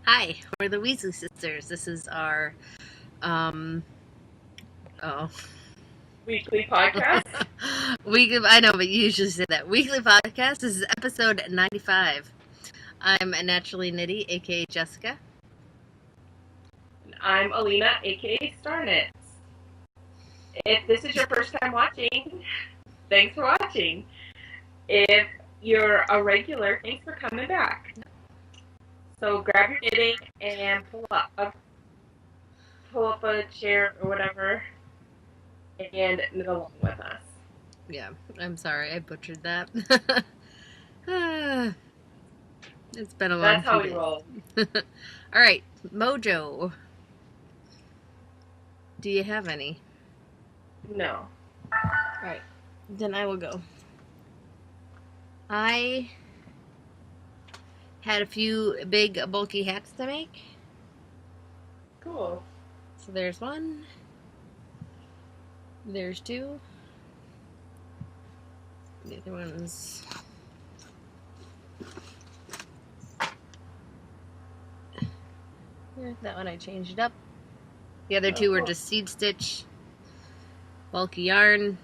Hi, we're the Weasley sisters. This is our oh Weekly podcast. weekly. I know, but you usually say that weekly podcast. This is episode 95. I'm Naturally Nitty, aka Jessica. I'm Allena, aka Starnets. If this is your first time watching, thanks for watching. If you're a regular, thanks for coming back. So grab your knitting and pull up a chair or whatever and knit along with us. Yeah, I'm sorry I butchered that. It's been a long That's how few we days. roll. All right, Mojo. Do you have any? No. All right, then I will go. I had a few big bulky hats to make. Cool. So there's one. There's two. The other one's here. That one I changed up. The other two were cool. just seed stitch, bulky yarn,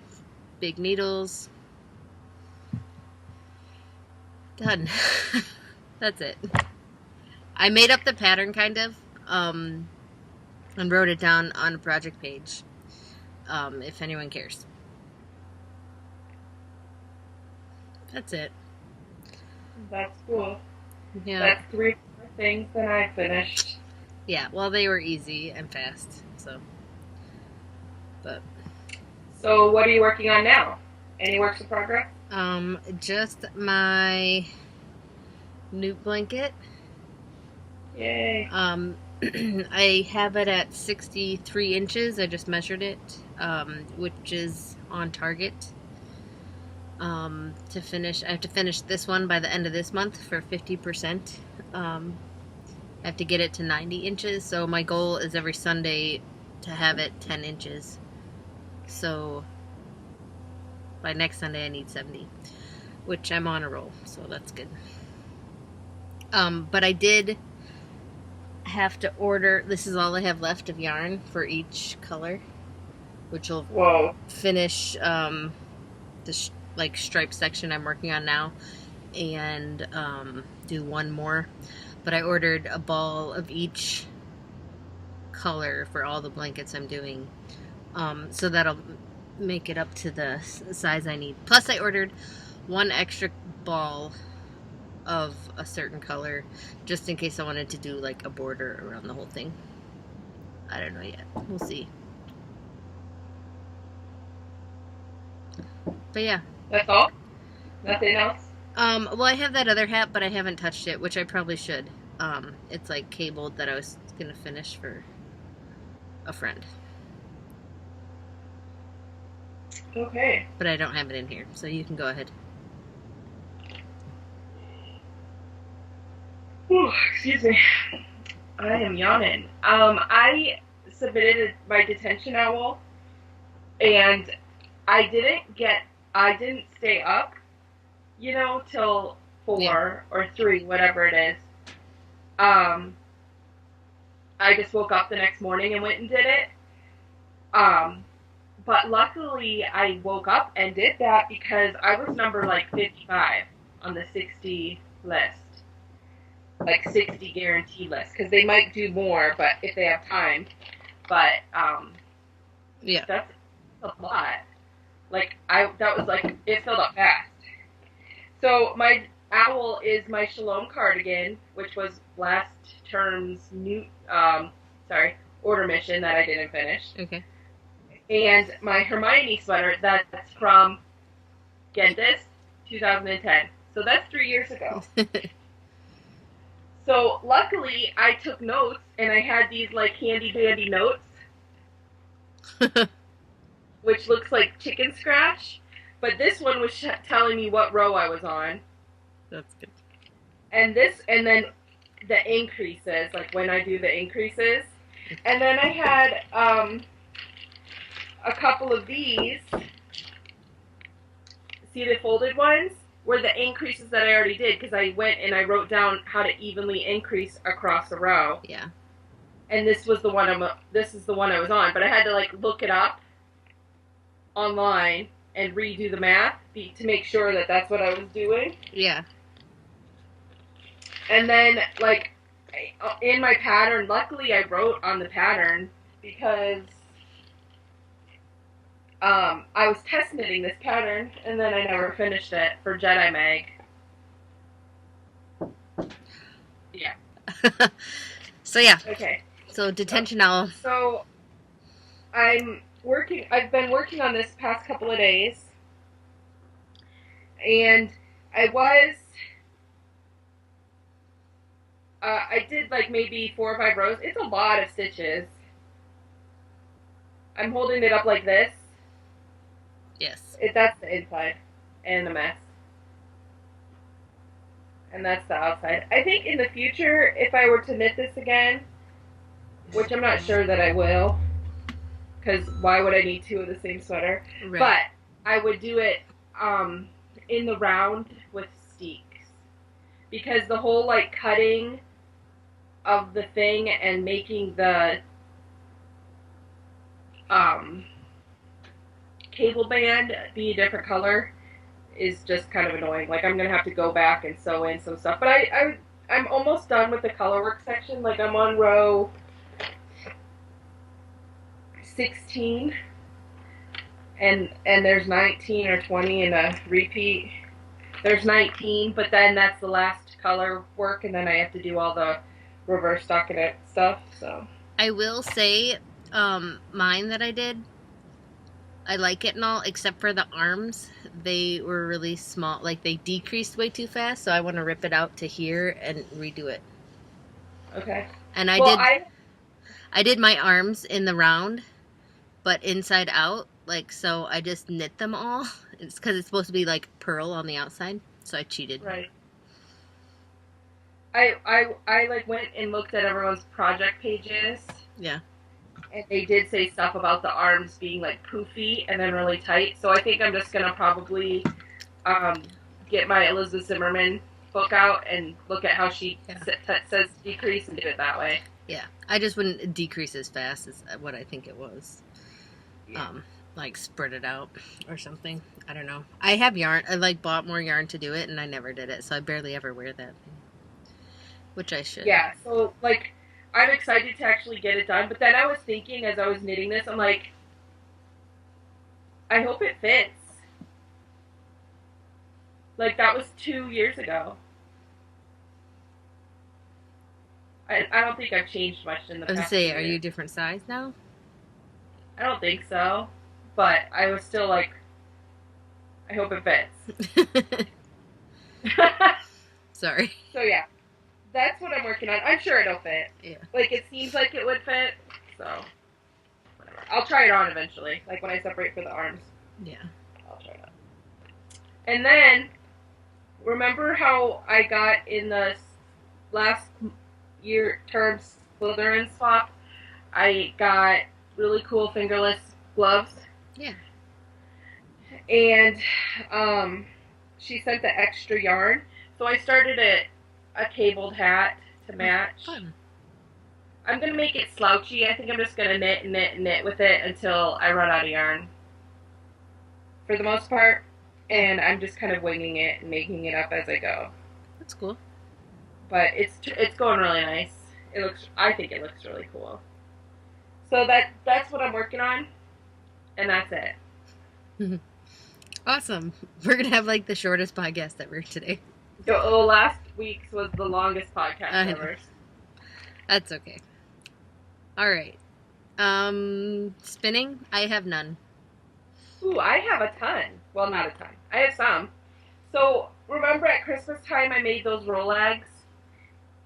big needles. Done. That's it. I made up the pattern kind of, and wrote it down on a project page, if anyone cares. That's it. That's cool. Yeah. That's 3 more things than I finished. Yeah, well, they were easy and fast, so. But. So what are you working on now? Any works in progress? Just my newt blanket. Yay. I have it at 63 inches. I just measured it, which is on target. To finish, I have to finish this one by the end of this month for 50%. I have to get it to 90 inches, so my goal is every Sunday to have it 10 inches. So by next Sunday I need 70, which I'm on a roll, so that's good. But I did have to order, this is all I have left of yarn for each color, which will finish the like stripe section I'm working on now, and do one more. But I ordered a ball of each color for all the blankets I'm doing, so that'll make it up to the size I need. Plus I ordered one extra ball of a certain color just in case I wanted to do like a border around the whole thing. I don't know yet. We'll see. But yeah. That's all? Nothing else? Well, I have that other hat, but I haven't touched it, which I probably should. It's like cabled that I was gonna finish for a friend. Okay. But I don't have it in here, so you can go ahead. Whew, excuse me. I am yawning. I submitted my detention owl, and I didn't stay up, till 4 or 3, whatever it is. I just woke up the next morning and went and did it. But luckily I woke up and did that because I was number like 55 on the 60 list. Like 60 guarantee list, because they might do more, but if they have time. But yeah, that's a lot. Like that was like, it filled up fast. So my owl is my Shalom cardigan, which was last term's order mission that I didn't finish. Okay. And my Hermione sweater, that's from, get this, 2010. So that's 3 years ago. So luckily I took notes, and I had these like handy dandy notes, which looks like chicken scratch, but this one was telling me what row I was on. That's good. And then the increases, like when I do the increases. And then I had a couple of these. See the folded ones were the increases that I already did, because I went and I wrote down how to evenly increase across a row. Yeah. And this was the one this is the one I was on, but I had to like look it up online and redo the math to make sure that that's what I was doing. Yeah. And then like in my pattern, luckily I wrote on the pattern because I was test knitting this pattern and then I never finished it for Jedi Mag. Yeah. So yeah. Okay. So detention owl. So I've been working on this past couple of days, and I did like maybe 4 or 5 rows. It's a lot of stitches. I'm holding it up like this. Yes. That's the inside and the mess. And that's the outside. I think in the future, if I were to knit this again, which I'm not sure that I will, because why would I need 2 of the same sweater? Right. But I would do it in the round with steeks, because the whole like cutting of the thing and making the cable band be a different color is just kind of annoying. Like I'm gonna have to go back and sew in some stuff, but I'm almost done with the color work section. Like I'm on row 16, and there's 19 or 20 in a repeat. There's 19, but then that's the last color work, and then I have to do all the reverse stockinette stuff. So I will say, mine that I did, I like it and all, except for the arms. They were really small, like they decreased way too fast, so I want to rip it out to here and redo it. Okay. And I did my arms in the round, but inside out, like, so I just knit them all. It's because it's supposed to be like pearl on the outside, so I cheated. Right. I like went and looked at everyone's project pages. Yeah. And they did say stuff about the arms being like poofy and then really tight. So I think I'm just gonna probably get my Elizabeth Zimmerman book out and look at how she says decrease and do it that way. Yeah, I just wouldn't decrease as fast as what I think it was. Yeah. Like spread it out or something. I don't know. I have yarn. I like bought more yarn to do it, and I never did it, so I barely ever wear that thing, which I should. Yeah. So like, I'm excited to actually get it done. But then I was thinking as I was knitting this, I'm like, I hope it fits. Like that was 2 years ago. I don't think I've changed much in the past. I was say, are you a different size now? I don't think so, but I was still like, I hope it fits. Sorry. So yeah, that's what I'm working on. I'm sure it'll fit. Yeah. Like it seems like it would fit, so whatever. I'll try it on eventually, like when I separate for the arms. Yeah. I'll try it on. And then, remember how I got in the last year term Slytherin swap? I got really cool fingerless gloves. Yeah. And she sent the extra yarn. So I started a cabled hat to match. Fun. I'm going to make it slouchy. I think I'm just going to knit and knit and knit with it until I run out of yarn. For the most part. And I'm just kind of winging it and making it up as I go. That's cool. But it's going really nice. I think it looks really cool. So that's what I'm working on, and that's it. Awesome. We're gonna have like the shortest podcast ever today. So last week's was the longest podcast ever. That's okay. All right. Spinning. I have none. Ooh, I have a ton. Well, not a ton. I have some. So remember at Christmas time I made those roll eggs?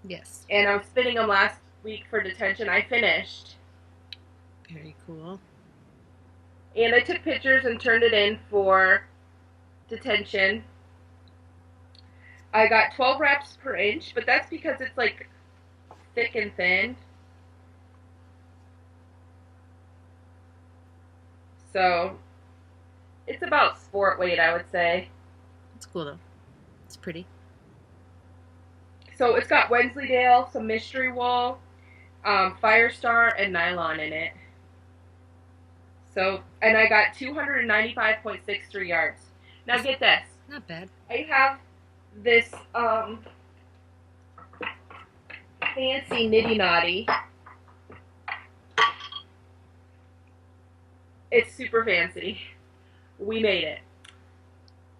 Yes. And I was spinning them last week for detention. I finished. Very cool. And I took pictures and turned it in for detention. I got 12 wraps per inch, but that's because it's like thick and thin. So it's about sport weight, I would say. It's cool though. It's pretty. So it's got Wensleydale, some mystery wool, Firestar, and nylon in it. So, and I got 295.63 yards. Now get this. Not bad. I have this fancy nitty knotty. It's super fancy. We made it.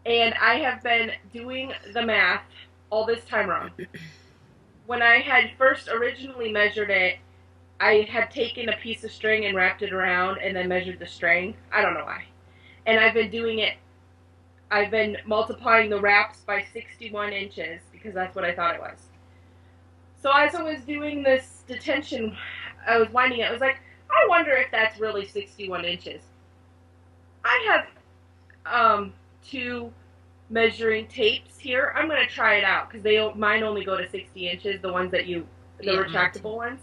And I have been doing the math all this time wrong. When I had first originally measured it, I had taken a piece of string and wrapped it around and then measured the string. I don't know why. And I've been multiplying the wraps by 61 inches because that's what I thought it was. So as I was doing this detention, I was winding it. I was like, I wonder if that's really 61 inches. I have 2 measuring tapes here. I'm going to try it out because mine only go to 60 inches, the ones that the retractable ones.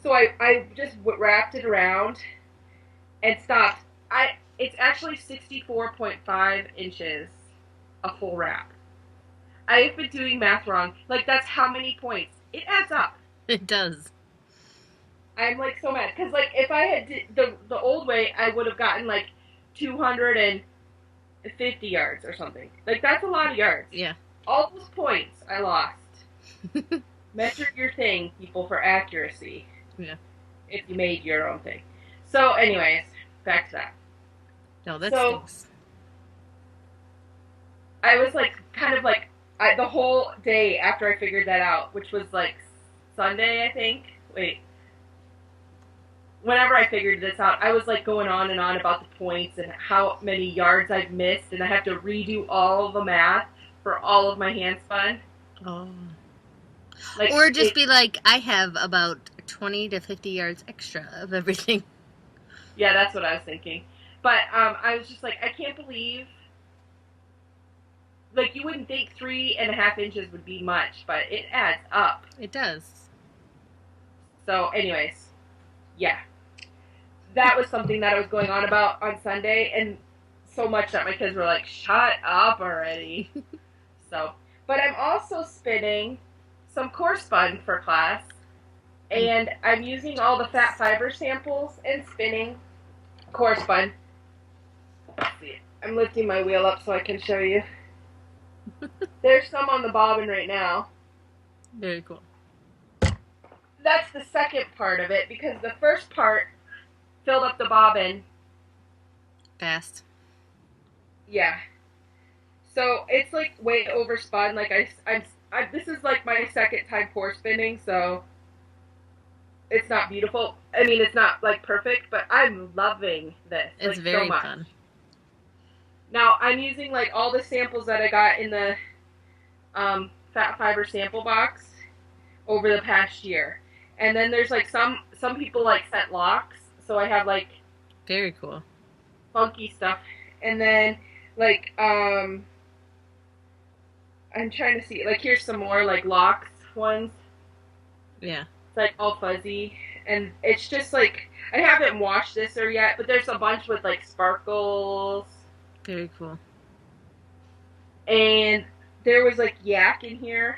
So I just wrapped it around and stopped. It's actually 64.5 inches, a full wrap. I've been doing math wrong. Like, that's how many points. It adds up. It does. I'm, like, so mad. Because, like, if I had the old way, I would have gotten, like, 250 yards or something. Like, that's a lot of yards. Yeah. All those points I lost. Measure your thing, people, for accuracy. Yeah. If you made your own thing. So, anyways, back to that. No, that stinks. I was like, kind of like, the whole day after I figured that out, which was like Sunday, I think. Wait. Whenever I figured this out, I was like going on and on about the points and how many yards I've missed, and I have to redo all the math for all of my hand spun. Oh. Like, or just be like, I have about 20 to 50 yards extra of everything. Yeah, that's what I was thinking. But I was just like, I can't believe, like, you wouldn't think 3.5 inches would be much, but it adds up. It does. So, anyways, yeah. That was something that I was going on about on Sunday, and so much that my kids were like, shut up already. So, but I'm also spinning some core spun for class, and I'm using all the fat fiber samples and spinning core spun. Let's see. I'm lifting my wheel up so I can show you. There's some on the bobbin right now. Very cool. That's the second part of it, because the first part filled up the bobbin fast. Yeah. So it's like way overspun. Like this is like my second time core spinning, so it's not beautiful. I mean, it's not like perfect, but I'm loving this. It's like, very so much. fun. Now I'm using like all the samples that I got in the fat fiber sample box over the past year, and then there's like some people like set locks, so I have like very cool funky stuff, and then like I'm trying to see, like, here's some more like locks ones. Yeah. It's like all fuzzy, and it's just like, I haven't washed this or yet, but there's a bunch with like sparkles. Very cool. And there was like yak in here.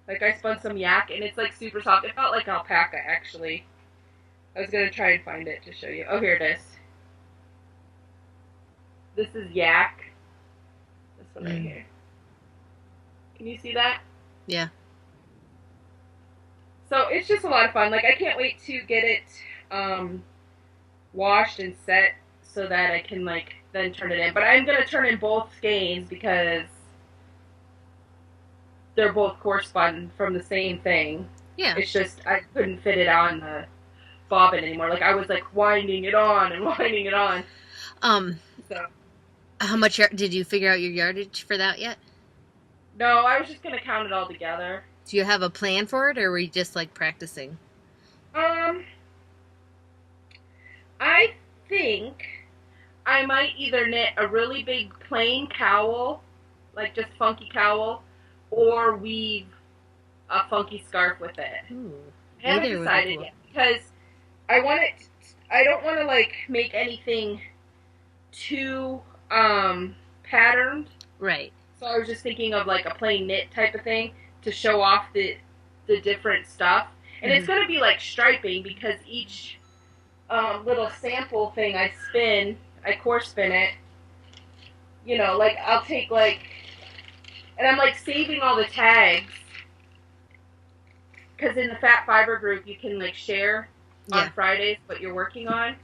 Like, I spun some yak, and it's like super soft. It felt like alpaca, actually. I was gonna try and find it to show you. Oh, here it is. This is yak. This one right here. Can you see that? Yeah. So it's just a lot of fun. Like, I can't wait to get it washed and set so that I can, like, then turn it in. But I'm going to turn in both skeins because they're both core spun from the same thing. Yeah. It's just I couldn't fit it on the bobbin anymore. Like, I was, like, winding it on and winding it on. So. How much did you figure out your yardage for that yet? No, I was just going to count it all together. Do you have a plan for it, or were you just, like, practicing? I think I might either knit a really big plain cowl, like just funky cowl, or weave a funky scarf with it. Ooh, I haven't decided yet, because I don't want to, like, make anything too patterned. Right. So I was just thinking of like a plain knit type of thing to show off the different stuff. And it's going to be like striping because each little sample thing I core spin it. You know, like I'll take like, and I'm like saving all the tags because in the Fat Fiber group you can like share on Fridays what you're working on.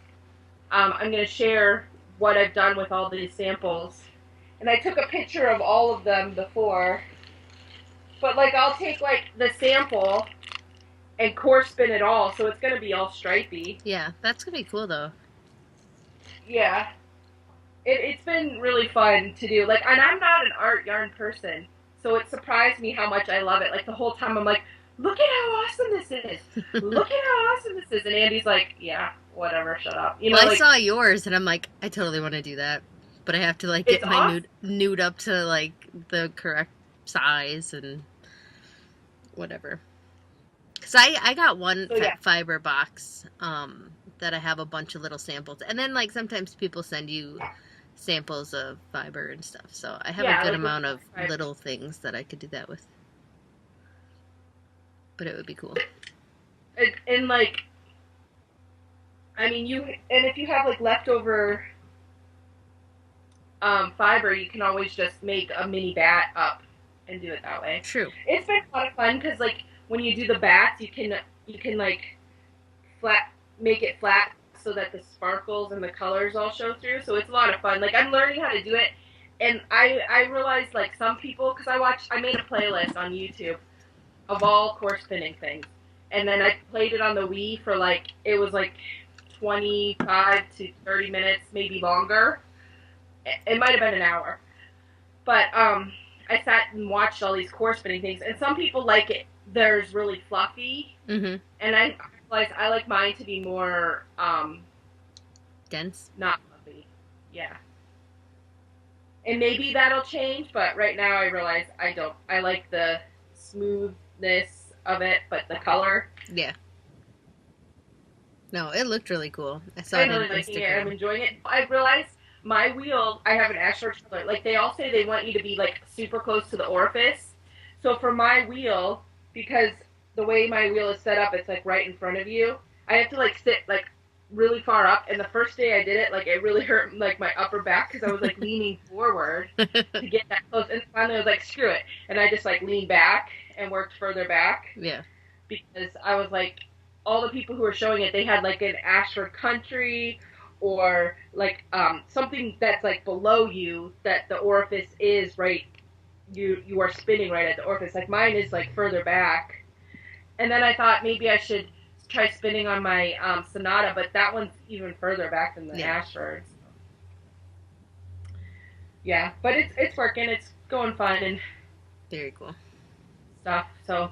I'm going to share what I've done with all these samples. And I took a picture of all of them before. But like I'll take like the sample and core spin it all, so it's going to be all stripey. Yeah, that's going to be cool though. Yeah. It's been really fun to do. Like, and I'm not an art yarn person, so it surprised me how much I love it. Like the whole time I'm like, look at how awesome this is. Look at how awesome this is. And Andy's like, yeah, whatever, shut up. You know, well, I like, saw yours, and I'm like, I totally want to do that. But I have to, like, get my nude up to, like, the correct size and whatever. Because I got one fiber box that I have a bunch of little samples. And then, like, sometimes people send you samples of fiber and stuff. So I have a good amount of little things that I could do that with. But it would be cool. And like, I mean, if you have like leftover fiber, you can always just make a mini bat up and do it that way. True. It's been a lot of fun because like when you do the bats, you can like make it flat so that the sparkles and the colors all show through. So it's a lot of fun. Like I'm learning how to do it, and I realized like some people, because I made a playlist on YouTube of all core spinning things. And then I played it on the Wii for like, it was like 25 to 30 minutes, maybe longer. It might have been an hour. But I sat and watched all these core spinning things. And some people like it. There's really fluffy. Mm-hmm. And I realized I like mine to be more... dense? Not fluffy. Yeah. And maybe that'll change, but right now I realize I don't. I like the smoothness of it, but the color. Yeah. No, it looked really cool. I saw I'm it on really liking Instagram. it. I'm enjoying it. I realized my wheel, I have an ashford color. Like they all say they want you to be like super close to the orifice. So for my wheel, because the way my wheel is set up, it's like right in front of you. I have to like sit like really far up. And the first day I did it, like it really hurt like my upper back because I was like leaning forward to get that close. And finally I was like, screw it. And I just like leaned back and worked further back. Yeah. Because I was like, all the people who were showing it, they had like an Ashford Country or like something that's like below you that the orifice is right. You are spinning right at the orifice. Like mine is like further back. And then I thought maybe I should try spinning on my Sonata, but that one's even further back than the Ashford. Yeah, but it's working. It's going fun and very cool stuff. So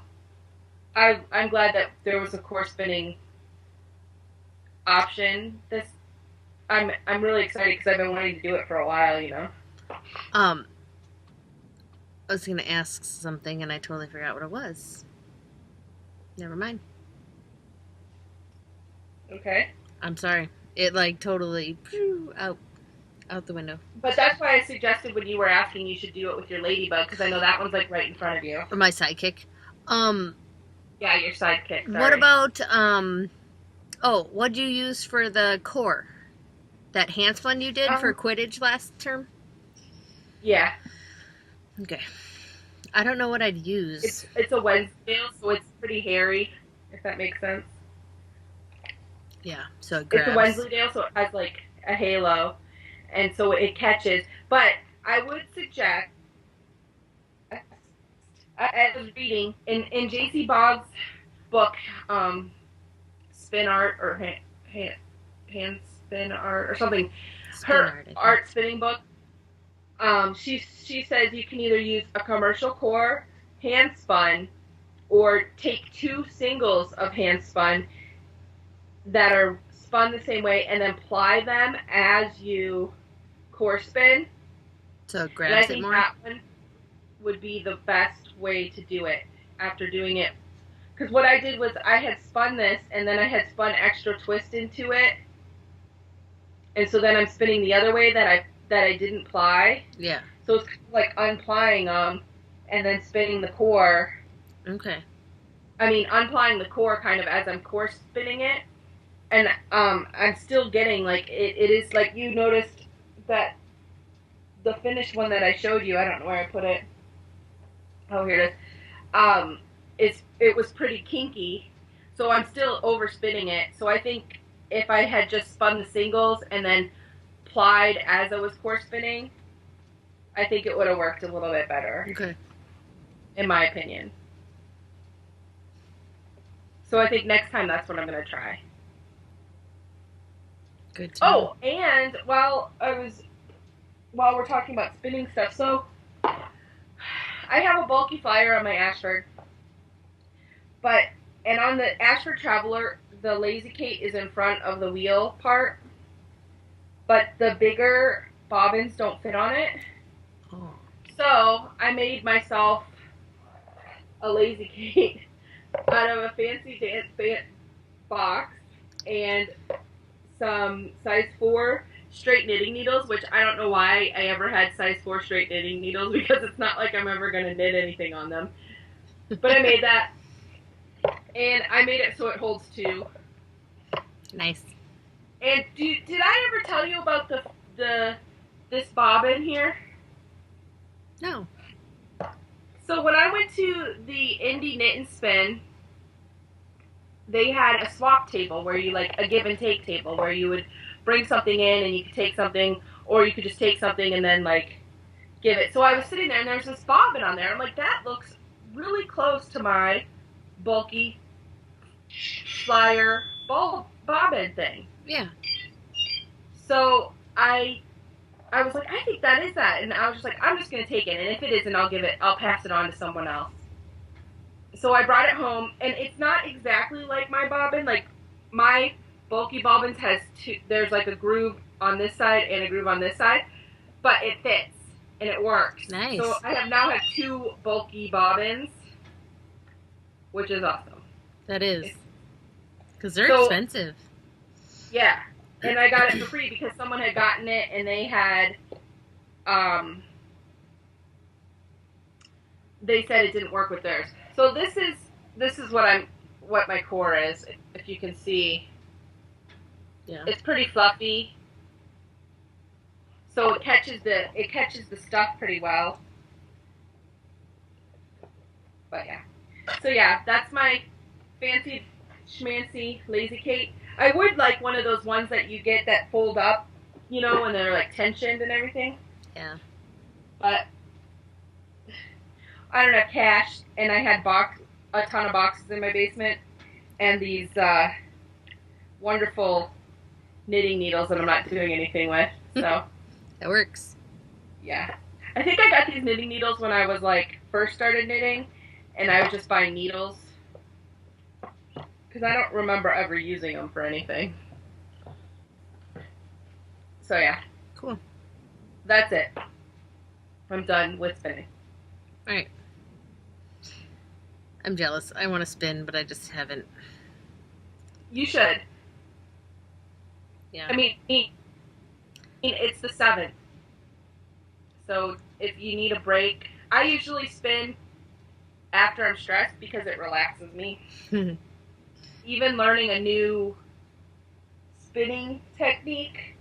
I'm glad that there was a core spinning option. I'm really excited because I've been wanting to do it for a while, you know. I was gonna ask something and I totally forgot what it was. Never mind. Okay. I'm sorry. It like totally out the window. But that's why I suggested when you were asking you should do it with your ladybug because I know that one's like right in front of you. Or my sidekick. Yeah, your sidekick. Sorry. What about what'd you use for the core? That hand spun you did for Quidditch last term? Yeah. Okay. I don't know what I'd use. It's a Wednesday, so it's pretty hairy, if that makes sense. Yeah, so it grabs. It's a Wensleydale, so it has like a halo, and so it catches. But I would suggest, I was reading in J.C. Boggs' book, Spin Art or hand spin art or something. Her art spinning book. She says you can either use a commercial core hand spun, or take 2 singles of hand spun that are spun the same way, and then ply them as you core spin. So it grabs it more? I think that one would be the best way to do it after doing it. Because what I did was I had spun this, and then I had spun extra twist into it. And so then I'm spinning the other way that I didn't ply. Yeah. So it's kind of like unplying them and then spinning the core. Okay. I mean, unplying the core kind of as I'm core spinning it. And I'm still getting, like, it is, like, you noticed that the finished one that I showed you, I don't know where I put it. Oh, here it is. It was pretty kinky, so I'm still overspinning it. So I think if I had just spun the singles and then plied as I was core spinning, I think it would have worked a little bit better. Okay. In my opinion. So I think next time that's what I'm going to try. Good to know. Oh, and while we're talking about spinning stuff, so I have a bulky flyer on my Ashford, and on the Ashford Traveler, the Lazy Kate is in front of the wheel part, but the bigger bobbins don't fit on it. Oh. So I made myself a Lazy Kate out of a fancy dance band box and some size 4 straight knitting needles, which I don't know why I ever had size 4 straight knitting needles, because it's not like I'm ever going to knit anything on them. But I made that, and I made it so it holds 2. Nice. And did I ever tell you about this bobbin here? No. So when I went to the Indie Knit and Spin, they had a swap table where you, like, a give and take table where you would bring something in and you could take something, or you could just take something and then, like, give it. So I was sitting there and there's this bobbin on there. I'm like, that looks really close to my bulky flyer bobbin thing. Yeah. So I was like, I think that is that. And I was just like, I'm just going to take it. And if it isn't, I'll pass it on to someone else. So I brought it home, and it's not exactly like my bobbin. Like, my bulky bobbins there's like a groove on this side and a groove on this side, but it fits, and it works. Nice. So I now have 2 bulky bobbins, which is awesome. That is. Because they're expensive. Yeah. And I got it for free because someone had gotten it, and they had, they said it didn't work with theirs. So this is what my core is, if you can see. Yeah. It's pretty fluffy. So it catches the stuff pretty well. But yeah. So yeah, that's my fancy schmancy Lazy Kate. I would like one of those ones that you get that fold up, you know, and they're like tensioned and everything. Yeah. But I don't have cash, and I had a ton of boxes in my basement, and these wonderful knitting needles that I'm not doing anything with. So that works. Yeah. I think I got these knitting needles when I was, like, first started knitting, and I was just buying needles, because I don't remember ever using them for anything. So yeah. Cool. That's it. I'm done with spinning. Alright. I'm jealous. I want to spin, but I just haven't. You should. Yeah. I mean, it's the 7th. So if you need a break, I usually spin after I'm stressed because it relaxes me. Even learning a new spinning technique,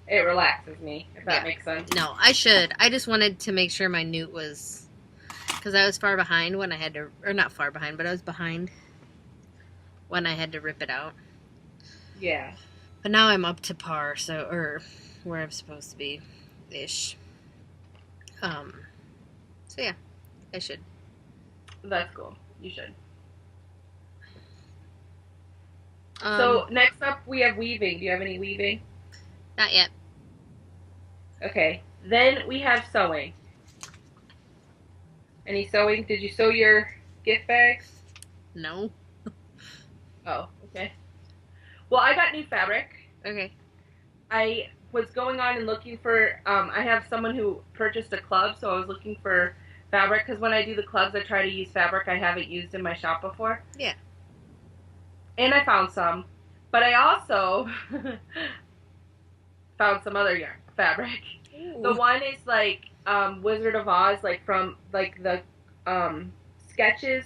it relaxes me, if that makes sense. No, I should. I just wanted to make sure my newt was, because I was far behind when I had to, or not far behind, but I was behind when I had to rip it out. Yeah. But now I'm up to par, so, or where I'm supposed to be, ish. So yeah, I should. That's cool. You should. So next up we have weaving. Do you have any weaving? Not yet. Okay. Then we have sewing. Any sewing? Did you sew your gift bags? No. Oh, okay. Well, I got new fabric. Okay. I was going on and looking for, I have someone who purchased a club, so I was looking for fabric, because when I do the clubs, I try to use fabric I haven't used in my shop before. Yeah. And I found some, but I also found some other yarn fabric. Ooh. The one is like Wizard of Oz, like from like the sketches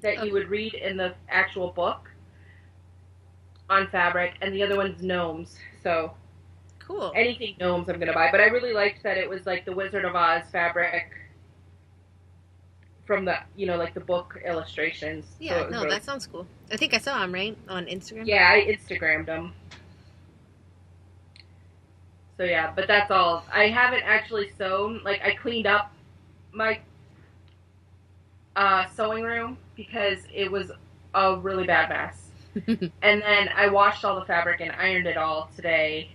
that you Okay. would read in the actual book on fabric, and the other one's gnomes. So Cool. anything gnomes I'm gonna buy. But I really liked that it was like the Wizard of Oz fabric from the like the book illustrations. So Yeah, it was no, really that sounds cool. I think I saw him, right? On Instagram. yeah. I Instagrammed them. So yeah, but that's all. I haven't actually sewn. Like I cleaned up my sewing room because it was a really bad mess. And then I washed all the fabric and ironed it all today.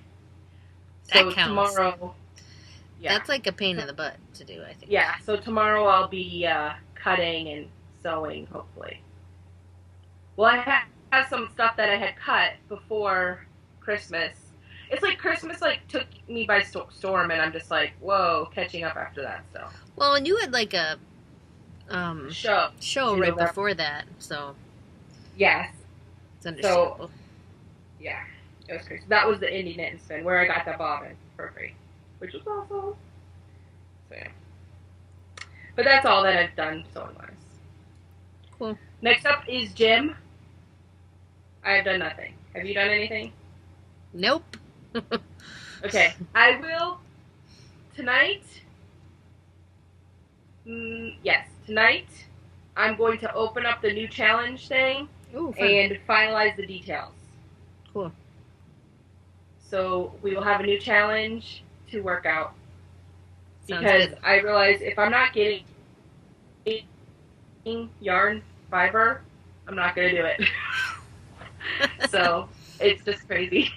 That So counts. tomorrow, yeah. That's like a pain So, in the butt to do, I think. yeah, so tomorrow I'll be cutting and sewing, hopefully. Well, have some stuff that I had cut before Christmas. It's like Christmas like took me by storm, and I'm just like, whoa, catching up after that. So Well, and you had like a show show in right November. before that, so Yes. it's So understandable. yeah, it was crazy. That was the indie knit and spin where I got that bobbin for free, which was awesome. So yeah, but that's all that I've done sewing wise. Cool. Next up is gym. I have done nothing. Have you done anything? Nope. Okay, I will tonight. Yes, tonight I'm going to open up the new challenge thing Ooh, fun. and finalize the details. Cool. So we will have a new challenge to work out Sounds because good. I realize if I'm not getting yarn fiber, I'm not going to do it. So it's just crazy.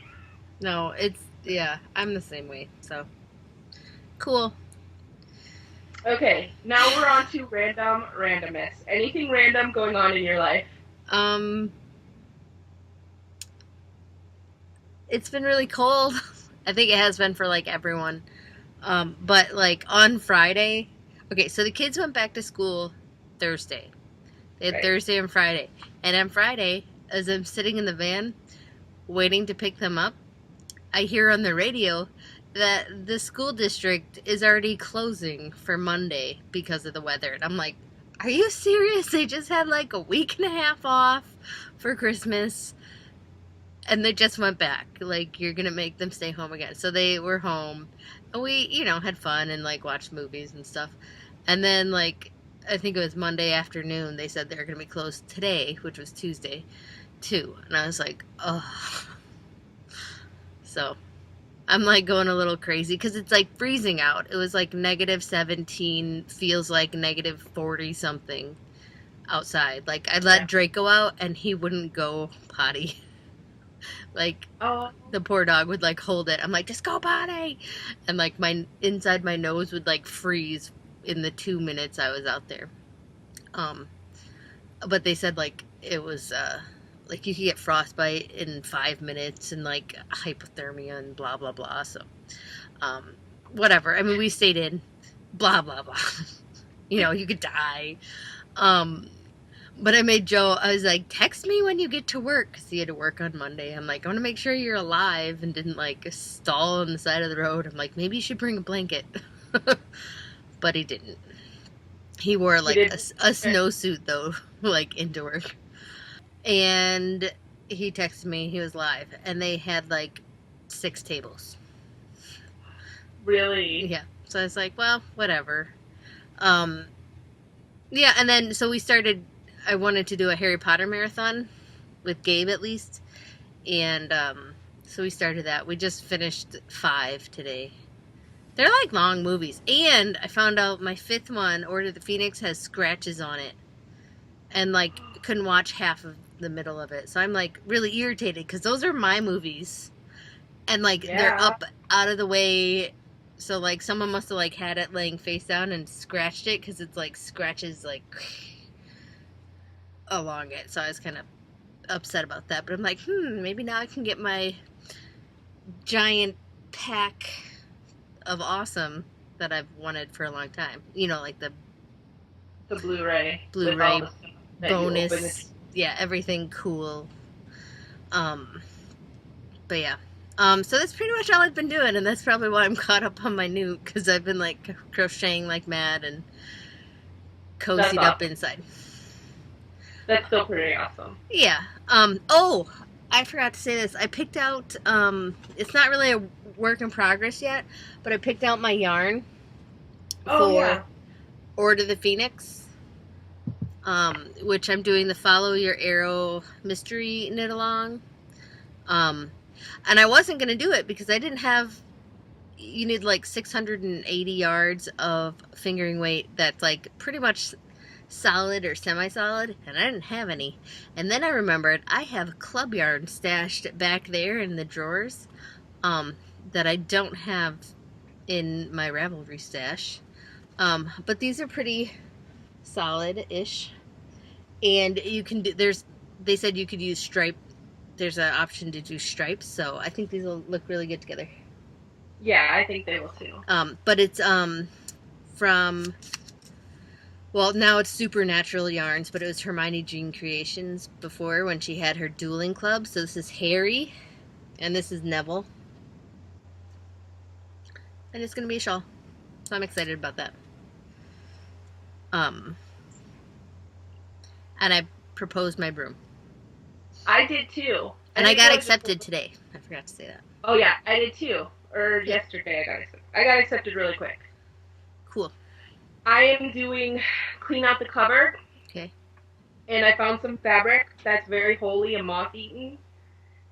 No, yeah, I'm the same way. So cool. Okay, now we're on to randomness. Anything random going on in your life? Um, it's been really cold. I think it has been for like everyone. But like on Friday, okay, so the kids went back to school Thursday. They had Right. Thursday and Friday. And on Friday, as I'm sitting in the van waiting to pick them up, I hear on the radio that the school district is already closing for Monday because of the weather. And I'm like, are you serious? They just had like a week and a half off for Christmas and they just went back. Like, you're gonna make them stay home again. So they were home and we, had fun and like watched movies and stuff. And then like, I think it was Monday afternoon, they said they were gonna be closed today, which was Tuesday, too. And I was like, oh. So I'm like going a little crazy because it's like freezing out. It was like -17, feels like -40 something outside. Like I let Draco out and he wouldn't go potty. Like the poor dog would like hold it. I'm like, just go potty, and like my inside my nose would like freeze in the 2 minutes I was out there. But they said like it was like you could get frostbite in 5 minutes and like hypothermia and blah blah blah. So whatever. I mean, we stayed in, blah blah blah. You could die. But I made Joe, I was like, text me when you get to work, because he had to work on Monday. I'm like, I want to make sure you're alive and didn't like stall on the side of the road. I'm like, maybe you should bring a blanket. But he didn't. He wore like a snowsuit though, like into work. And he texted me, he was live, and they had like 6 tables. Really? Yeah. So I was like, well, whatever. Yeah, and then so we started, I wanted to do a Harry Potter marathon with Gabe at least. And so we started that. We just finished 5 today. They're like long movies. And I found out my 5th one, Order of the Phoenix, has scratches on it. And like couldn't watch half of the middle of it. So I'm like really irritated because those are my movies. And like they're up out of the way. So like someone must have like had it laying face down and scratched it because it's like scratches like along it. So I was kind of upset about that. But I'm like, maybe now I can get my giant pack of awesome that I've wanted for a long time. Like the Blu-ray bonus. Yeah, everything cool. But yeah. So that's pretty much all I've been doing, and that's probably why I'm caught up on my newt, because I've been like crocheting like mad and cozied up inside. That's still pretty awesome. Yeah. Oh, I forgot to say this. I picked out, it's not really a work in progress yet, but I picked out my yarn for Order the Phoenix, which I'm doing the Follow Your Arrow mystery knit along. And I wasn't going to do it because I didn't have, you need like 680 yards of fingering weight that's like pretty much solid or semi-solid, and I didn't have any. And then I remembered I have club yarn stashed back there in the drawers that I don't have in my Ravelry stash. But these are pretty solid-ish, and you can do, they said you could use stripe. There's an option to do stripes, so I think these will look really good together. Yeah, I think they will too. But it's from, well, now it's Supernatural Yarns, but it was Hermione Jean Creations before when she had her dueling club. So this is Harry, and this is Neville. And it's going to be a shawl. So I'm excited about that. And I proposed my broom. I did too. And I got accepted today. I forgot to say that. Oh yeah, I did too. Or yesterday I got accepted. I got accepted really quick. Cool. I am doing clean out the cupboard. Okay. And I found some fabric that's very holy and moth-eaten.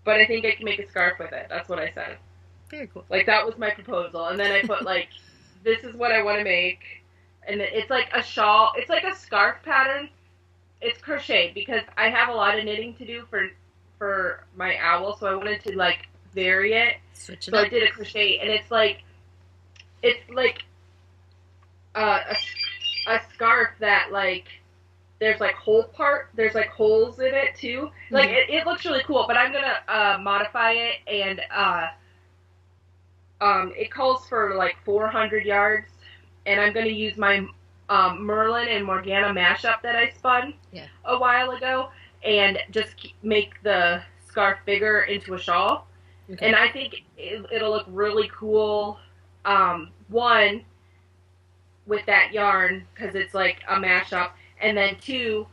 But I think I can make a scarf with it. That's what I said. Very cool. Like, that was my proposal. And then I put, like, this is what I want to make. And it's like a shawl. It's like a scarf pattern. It's crocheted because I have a lot of knitting to do for my owl. So I wanted to, like, vary it. Switch it so up. I did a crochet. And it's like a scarf that, like, there's, like, there's, like, holes in it, too. Like, it looks really cool, but I'm gonna modify it, and it calls for, like, 400 yards, and I'm gonna use my Merlin and Morgana mashup that I spun a while ago, and just make the scarf bigger into a shawl. Okay. And I think it'll look really cool, one, with that yarn, because it's like a mashup, and then two,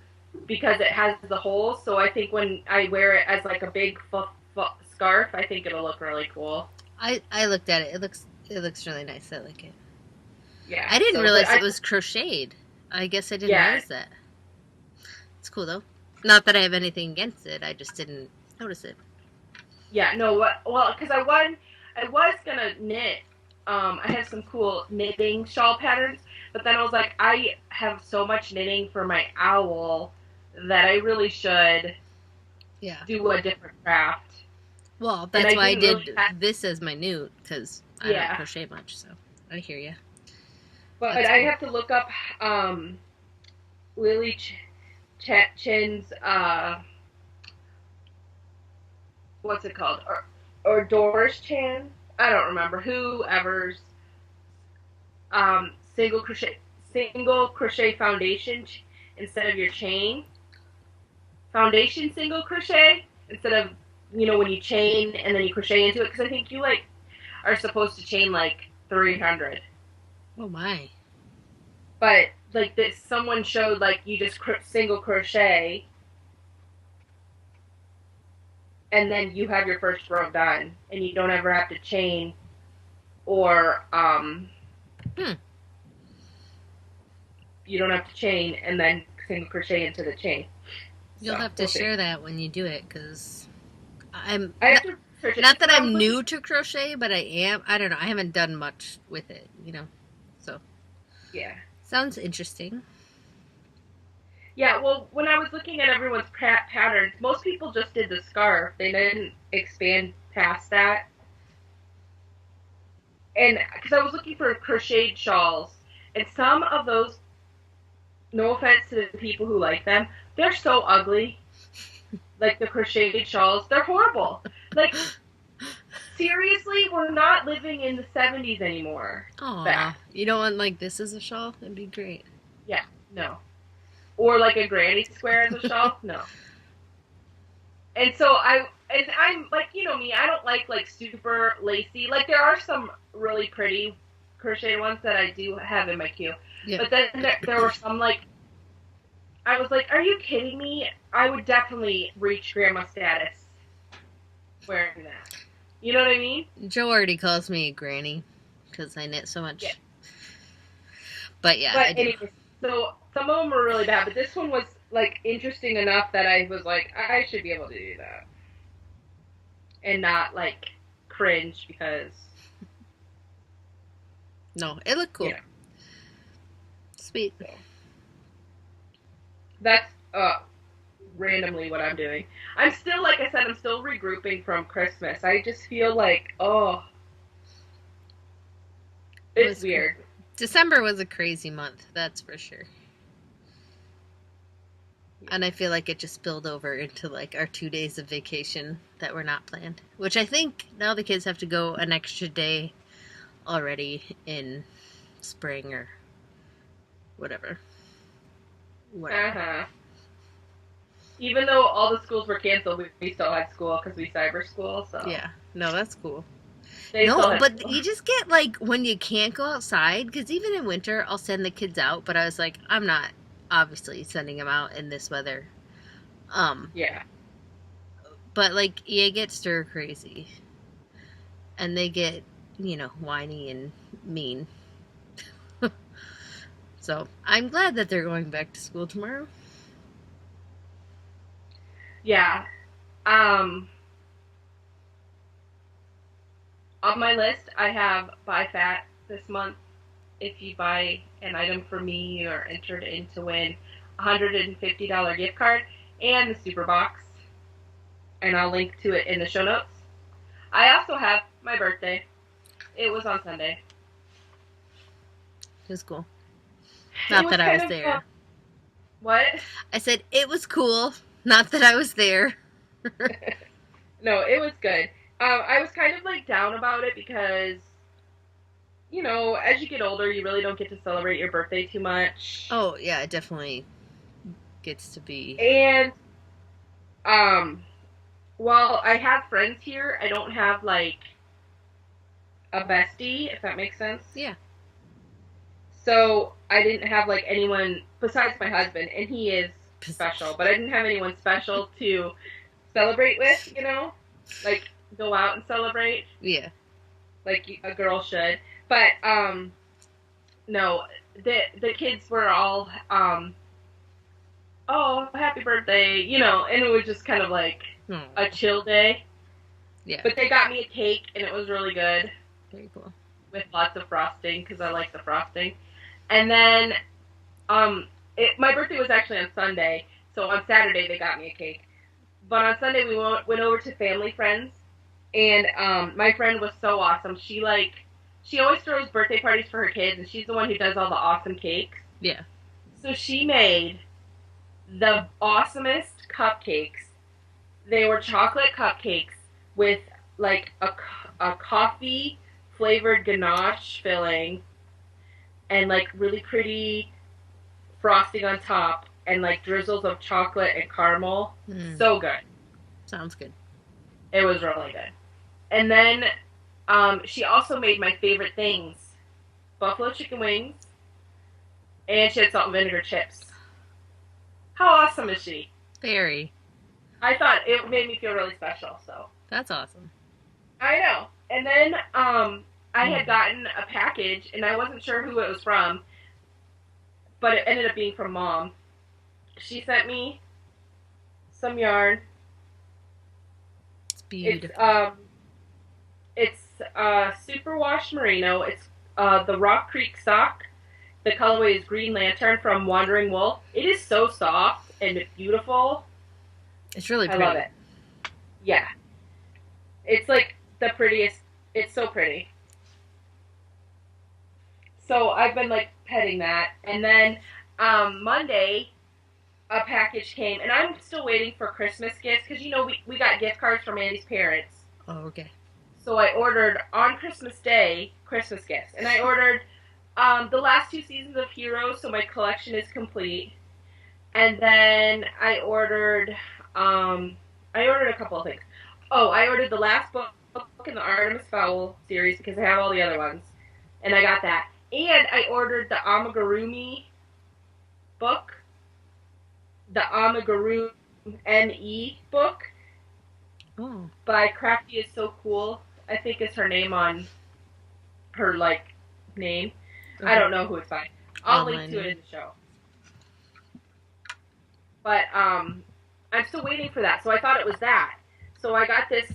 because it has the holes, so I think when I wear it as like a big scarf, I think it'll look really cool. I looked at it. It looks really nice. I like it. Yeah. I didn't realize it was crocheted. I guess I didn't notice that. It's cool though. Not that I have anything against it. I just didn't notice it. Yeah. No. Well, because I was gonna knit. I have some cool knitting shawl patterns, but then I was like, I have so much knitting for my owl that I really should do a different craft. Well, that's why I did this as my newt, because I don't crochet much, so I hear you. But I have to look up Lily Chin's, what's it called? Or Doris Chan? I don't remember. Whoever's single crochet foundation instead of your chain. Foundation single crochet instead of, you know, when you chain and then you crochet into it, because I think you like are supposed to chain like 300. Oh my! But like this, someone showed like you just single crochet, and then you have your first row done, and you don't ever have to chain, or you don't have to chain and then single crochet into the chain. You'll have to share that when you do it, because I have to search it. Not that I'm new to crochet, but I am. I don't know. I haven't done much with it, you know. So yeah, sounds interesting. Yeah, well, when I was looking at everyone's patterns, most people just did the scarf. They didn't expand past that. And because I was looking for crocheted shawls, and some of those, no offense to the people who like them, they're so ugly. Like the crocheted shawls, they're horrible. Like, seriously, we're not living in the 70s anymore. Aw, you don't want like this as a shawl? That'd be great. Yeah, no. Or like a granny square as a shawl? No. And so I'm like, you know me, I don't like super lacy. Like there are some really pretty crocheted ones that I do have in my queue. Yeah. But then there were some like I was like, are you kidding me? I would definitely reach grandma status wearing that. You know what I mean? Joe already calls me a granny because I knit so Yeah. much. But yeah, But I do. anyways, so some of them were really bad, but this one was like interesting enough that I was like, I should be able to do that and not like cringe because No, it looked you cool. know. Sweet. So that's randomly what I'm doing. I'm still, like I said, I'm still regrouping from Christmas. I just feel like, oh, It it's was cool. weird. December was a crazy month, that's for sure. And I feel like it just spilled over into like our 2 days of vacation that were not planned. Which I think now the kids have to go an extra day already in spring or whatever. Uh-huh. Even though all the schools were canceled, we still had school because we cyber school, so Yeah. No, that's cool. they still No, had but school. you just get like when you can't go outside, because even in winter, I'll send the kids out, but I was like, I'm not obviously sending them out in this weather. Um, Yeah. but like you get stir crazy and they get, whiny and mean. So I'm glad that they're going back to school tomorrow. Yeah. Um, on my list, I have buy fat this month. If you buy an item for me, you're entered in to win a $150 gift card and the super box. And I'll link to it in the show notes. I also have my birthday. It was on Sunday. It was cool. It Not was that I kind was of there. what? I said it was cool. Not that I was there. No, it was good. I was kind of like down about it because as you get older, you really don't get to celebrate your birthday too much. Oh yeah, it definitely gets to be. And um, while I have friends here, I don't have like a bestie, if that makes sense. Yeah. So I didn't have like anyone besides my husband, and he is special, but I didn't have anyone special to celebrate with, like go out and celebrate Yeah. like a girl should. But no, the kids were all oh, happy birthday, and it was just kind of like Oh, a chill day. yeah. But they got me a cake, and it was really good Very cool. with lots of frosting because I like the frosting. And then my birthday was actually on Sunday, so on Saturday they got me a cake. But on Sunday we went over to family friends, and my friend was so awesome. She always throws birthday parties for her kids, and she's the one who does all the awesome cakes. Yeah. So she made the awesomest cupcakes. They were chocolate cupcakes with like a coffee flavored ganache filling and like really pretty frosting on top and like drizzles of chocolate and caramel. So good. Sounds good. It was really good. And then she also made my favorite things: buffalo chicken wings, and she had salt and vinegar chips. How awesome is she? Very. I thought it made me feel really special. So That's awesome. I know. And then I had gotten a package, and I wasn't sure who it was from, but it ended up being from Mom. She sent me some yarn. It's beautiful. It's superwash merino. It's the Rock Creek sock. The colorway is Green Lantern from Wandering Wolf. It is so soft and beautiful. It's really I pretty. love it. Yeah. It's like the prettiest. It's so pretty. So I've been like petting that. And then Monday, a package came. And I'm still waiting for Christmas gifts because, we got gift cards from Andy's parents. Oh, okay. So I ordered on Christmas Day Christmas gifts. And I ordered the last 2 seasons of Heroes, so my collection is complete. And then I ordered I ordered a couple of things. Oh, I ordered the last book in the Artemis Fowl series because I have all the other ones, and I got that. And I ordered the Amigurumi book, the Amigurumi NE book Oh. by Crafty is So Cool. I think is her name on her like name. Okay. I don't know who it's by. I'll link to name. it in the show. But I'm still waiting for that. So I thought it was that. So I got this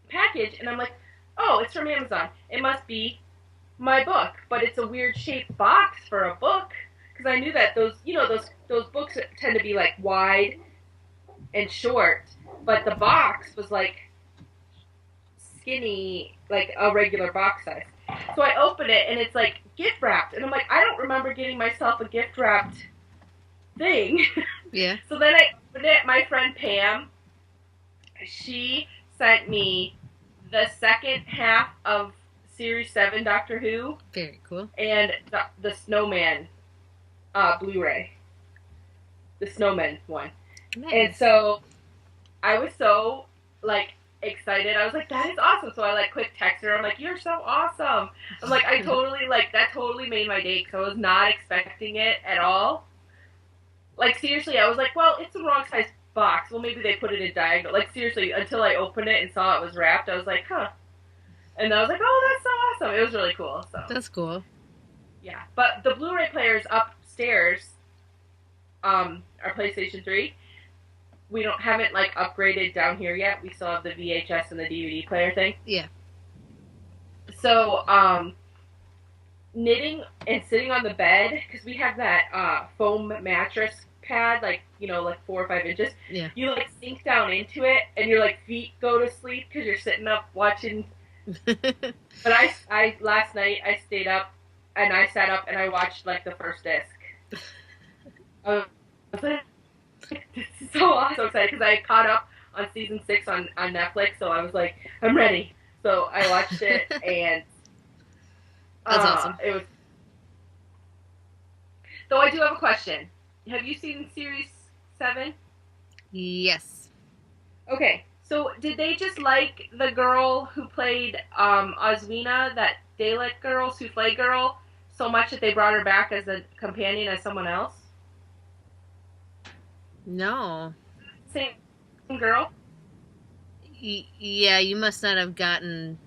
package, and I'm like, oh, it's from Amazon. It must be my book, but it's a weird shaped box for a book because I knew that those books tend to be like wide and short, but the box was like skinny, like a regular box size. So I open it and it's like gift wrapped, and I'm like, I don't remember getting myself a gift wrapped thing. Yeah. So then I opened it. My friend Pam, she sent me the second half of Series 7 Doctor Who. Very cool. And the Snowman Blu-ray. The Snowman one. Nice. And so I was so, like, excited. I was like, that is awesome. So I, like, quick text her. I'm like, you're so awesome. I'm like, I totally, like, that totally made my day because I was not expecting it at all. Like, seriously, I was like, well, it's the wrong size box. Well, maybe they put it in diagonal. Like, seriously, until I opened it and saw it was wrapped, I was like, huh. And I was like, oh, that's so awesome. It was really cool. So That's cool. yeah. But the Blu-ray player's upstairs, our PlayStation 3. We haven't like upgraded down here yet. We still have the VHS and the DVD player thing. Yeah. So, knitting and sitting on the bed, because we have that foam mattress pad, like, like 4 or 5 inches. Yeah. You like sink down into it and your like feet go to sleep because you're sitting up watching. But I last night I stayed up and I sat up and I watched like the first disc. I was like, this is so awesome. So excited because I caught up on season 6 on Netflix, so I was like, I'm ready. So I watched it and that's awesome. It was. Though I do have a question. Have you seen Series 7? Yes. Okay. So, did they just like the girl who played Oswina, that Dalek girl, Souffle girl, so much that they brought her back as a companion as someone else? No. Same girl? Yeah, you must not have gotten...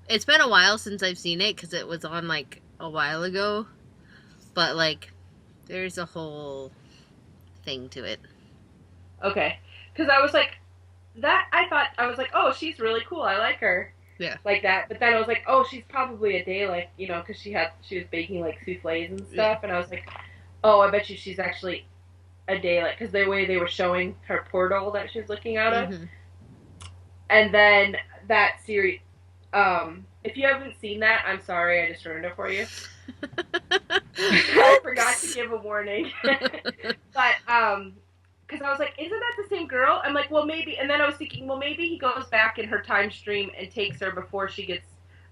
It's been a while since I've seen it, because it was on, like, a while ago. But, like, there's a whole thing to it. Okay. Because I was like... I was like, oh, she's really cool. I like her. Yeah. Like that. But then I was like, oh, she's probably a Dalek, because she was baking, like, souffles and stuff. Yeah. And I was like, oh, I bet you she's actually a Dalek. Because the way they were showing her portal that she was looking out of. Mm-hmm. And then that series... if you haven't seen that, I'm sorry, I just ruined it for you. I forgot to give a warning. But, because I was like, isn't that the same girl? I'm like, well, maybe. And then I was thinking, well, maybe he goes back in her time stream and takes her before she gets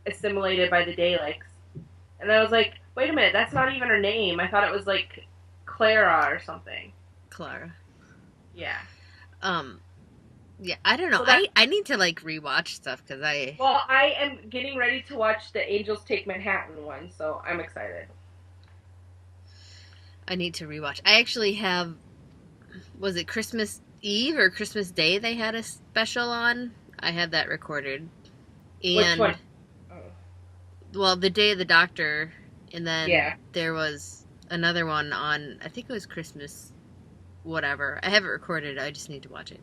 assimilated by the Daleks. And I was like, wait a minute, that's not even her name. I thought it was like Clara or something. Clara. Yeah. Yeah, I don't know. So I need to like rewatch stuff because Well, I am getting ready to watch the Angels Take Manhattan one, so I'm excited. I need to rewatch. I actually have. Was it Christmas Eve or Christmas Day they had a special on? I had that recorded. And, which one? Oh. Well, the Day of the Doctor, and then there was another one on. I think it was Christmas. Whatever. I have it recorded. I just need to watch it.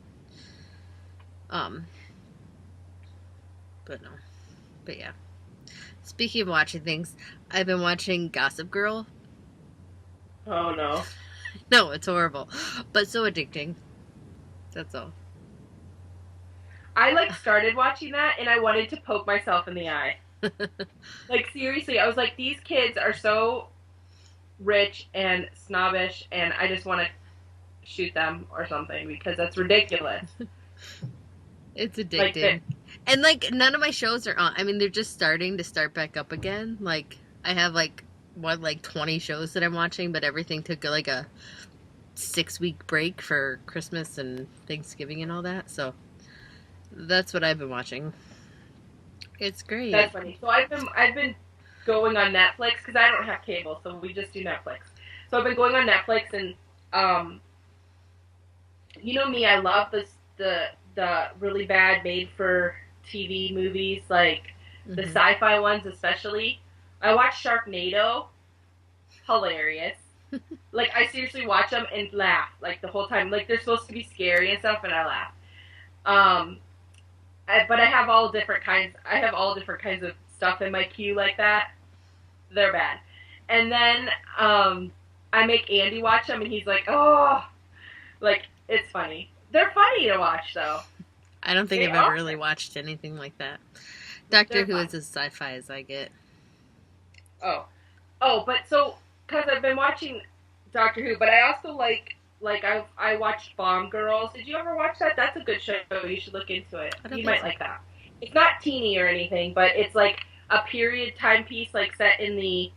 But no. But yeah. Speaking of watching things, I've been watching Gossip Girl. Oh no. No, it's horrible. But so addicting. That's all. I like started watching that and I wanted to poke myself in the eye. Like seriously, I was like, these kids are so rich and snobbish and I just want to shoot them or something because that's ridiculous. It's addicting. And, like, none of my shows are on. I mean, they're just starting to start back up again. Like, I have, like, like 20 shows that I'm watching, but everything took like a 6-week break for Christmas and Thanksgiving and all that. So that's what I've been watching. It's great. That's funny. So I've been going on Netflix because I don't have cable, so we just do Netflix. So I've been going on Netflix, and um, you know me, I love the really bad made for TV movies, like the Hmm. sci-fi ones especially. I watched Sharknado, hilarious. Like I seriously watch them and laugh like the whole time. Like they're supposed to be scary and stuff, and I laugh. Um, but I have all different kinds. I have all different kinds of stuff in my queue like that. They're bad. And then I make Andy watch them, and he's like, "Oh, like it's funny. They're funny to watch, though. I don't think They I've ever are. really watched anything like that. Doctor They're Who fun." is as sci-fi as I get. Oh, oh, but so because I've been watching Doctor Who, but I also like I watched Bomb Girls. Did you ever watch that? That's a good show. You should look into it. I don't You think might so. like that. It's not teeny or anything, but it's like a period timepiece like set in the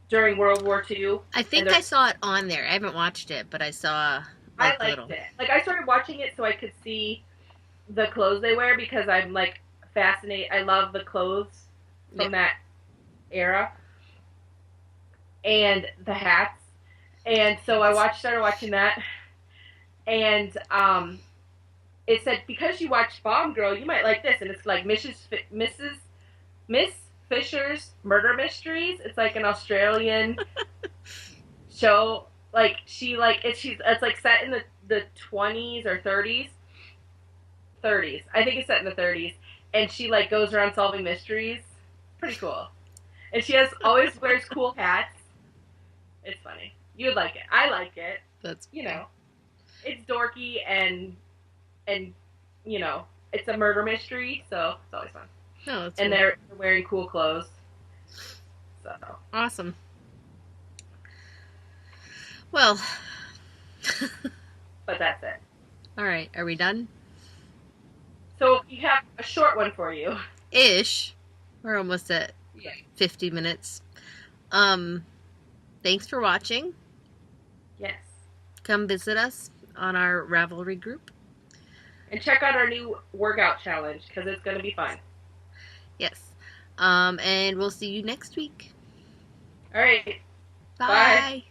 during World War II, I and think I there's saw it on there. I haven't watched it, but I saw I like liked little. it. Like I started watching it so I could see the clothes they wear because I'm like fascinated. I love the clothes Yeah. from that era and the hats. And so started watching that, and it said because you watched Bomb Girl, you might like this, and it's like Miss Fisher's Murder Mysteries. It's like an Australian show. Like it's like set in the 20s or 30s. 30s. I think it's set in the 30s, and she like goes around solving mysteries. Pretty cool. And she has always wears cool hats. It's funny. You'd like it. I like it. That's You cool. know, it's dorky and it's a murder mystery, so it's always fun. No, that's And cool. they're wearing cool clothes. So, Awesome. Well, but that's it. all right. Are we done? So you have a short one for you. Ish. We're almost at Yeah. 50 minutes. Um, thanks for watching. Yes. Come visit us on our Ravelry group. And check out our new workout challenge because it's going to be fun. Yes. And we'll see you next week. All right. Bye. Bye.